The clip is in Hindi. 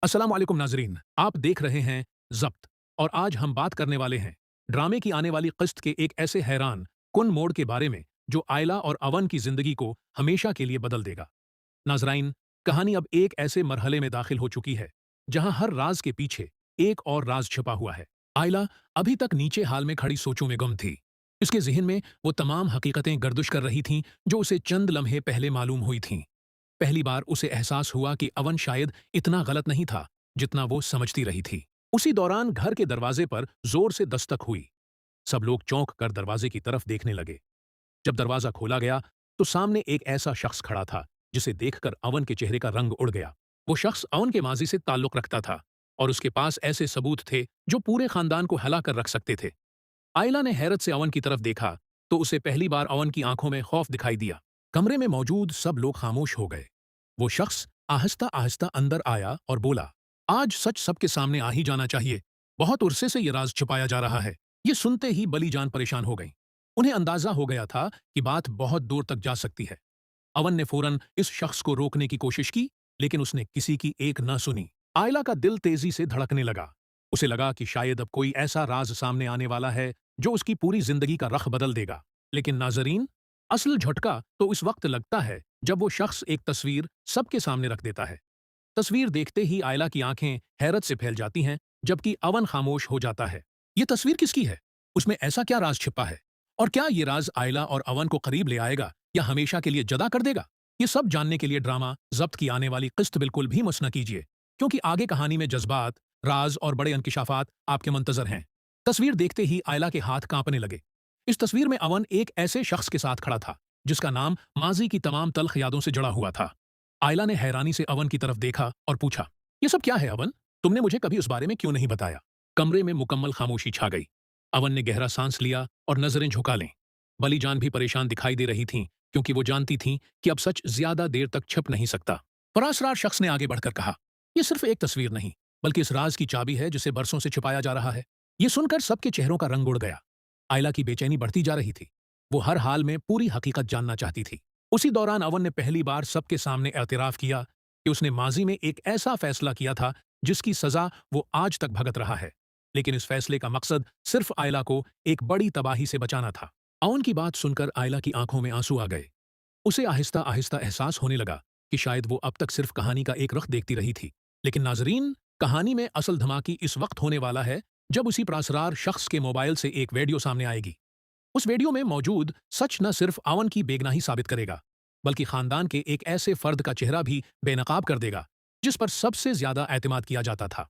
अस्सलाम वालेकुम नाजरीन, आप देख रहे हैं ज़ब्त। और आज हम बात करने वाले हैं ड्रामे की आने वाली किस्त के एक ऐसे हैरान कुन मोड़ के बारे में जो आयला और अवन की जिंदगी को हमेशा के लिए बदल देगा। नाजराइन, कहानी अब एक ऐसे मरहले में दाखिल हो चुकी है जहां हर राज के पीछे एक और राज छिपा हुआ है। आयला अभी तक नीचे हाल में खड़ी सोचों में गुम थी। इसके जहन में वो तमाम हकीकतें गर्दिश कर रही थीं जो उसे चंद लम्हे पहले मालूम हुई थीं। पहली बार उसे एहसास हुआ कि अवन शायद इतना गलत नहीं था जितना वो समझती रही थी। उसी दौरान घर के दरवाजे पर जोर से दस्तक हुई। सब लोग चौंक कर दरवाजे की तरफ देखने लगे। जब दरवाजा खोला गया तो सामने एक ऐसा शख्स खड़ा था जिसे देखकर अवन के चेहरे का रंग उड़ गया। वो शख्स अवन के माजी से ताल्लुक रखता था और उसके पास ऐसे सबूत थे जो पूरे खानदान को हिला कर रख सकते थे। आयला ने हैरत से अवन की तरफ देखा तो उसे पहली बार अवन की आंखों में खौफ दिखाई दिया। कमरे में मौजूद सब लोग खामोश हो गए। वो शख्स आहिस्ता आहिस्ता अंदर आया और बोला, आज सच सबके सामने आ ही जाना चाहिए। बहुत उरसे से ये राज छुपाया जा रहा है। ये सुनते ही बली जान परेशान हो गई। उन्हें अंदाजा हो गया था कि बात बहुत दूर तक जा सकती है। अवन ने फौरन इस शख्स को रोकने की कोशिश की, लेकिन उसने किसी की एक न सुनी। आयला का दिल तेजी से धड़कने लगा। उसे लगा कि शायद अब कोई ऐसा राज सामने आने वाला है जो उसकी पूरी जिंदगी का रख बदल देगा। लेकिन नाजरीन, असल झटका तो उस वक्त लगता है जब वो शख्स एक तस्वीर सबके सामने रख देता है। तस्वीर देखते ही आयला की आंखें हैरत से फैल जाती हैं, जबकि अवन खामोश हो जाता है। ये तस्वीर किसकी है? उसमें ऐसा क्या राज छिपा है? और क्या ये राज आयला और अवन को करीब ले आएगा या हमेशा के लिए जदा कर देगा? ये सब जानने के लिए ड्रामा ज़ब्त की आने वाली किस्त बिल्कुल भी मिस न कीजिए, क्योंकि आगे कहानी में जज्बात, राज और बड़े इंकिशाफात आपके मंतजर हैं। तस्वीर देखते ही आयला के हाथ कांपने लगे। इस तस्वीर में अवन एक ऐसे शख्स के साथ खड़ा था जिसका नाम माजी की तमाम तल्ख यादों से जुड़ा हुआ था। आयला ने हैरानी से अवन की तरफ देखा और पूछा, ये सब क्या है अवन? तुमने मुझे कभी उस बारे में क्यों नहीं बताया? कमरे में मुकम्मल खामोशी छा गई। अवन ने गहरा सांस लिया और नजरें झुका लें। बलीजान भी परेशान दिखाई दे रही थीं, क्योंकि वो जानती थीं कि अब सच ज्यादा देर तक छिप नहीं सकता। फरासरार शख्स ने आगे बढ़कर कहा, यह सिर्फ एक तस्वीर नहीं, बल्कि इस राज की चाबी है जिसे बरसों से छुपाया जा रहा है। ये सुनकर सबके चेहरों का रंग उड़ गया। आयला की बेचैनी बढ़ती जा रही थी। वो हर हाल में पूरी हकीकत जानना चाहती थी। उसी दौरान अवन ने पहली बार सबके सामने एतराफ किया कि उसने माजी में एक ऐसा फैसला किया था जिसकी सजा वो आज तक भगत रहा है। लेकिन इस फैसले का मकसद सिर्फ आयला को एक बड़ी तबाही से बचाना था। अवन की बात सुनकर आयला की आंखों में आंसू आ गए। उसे आहिस्ता आहिस्ता एहसास होने लगा कि शायद वो अब तक सिर्फ कहानी का एक रुख देखती रही थी। लेकिन नाजरीन, कहानी में असल धमाकी इस वक्त होने वाला है जब उसी प्रासरार शख्स के मोबाइल से एक वीडियो सामने आएगी। उस वीडियो में मौजूद सच न सिर्फ अवन की बेगनाही साबित करेगा, बल्कि खानदान के एक ऐसे फर्द का चेहरा भी बेनकाब कर देगा जिस पर सबसे ज्यादा एतमाद किया जाता था।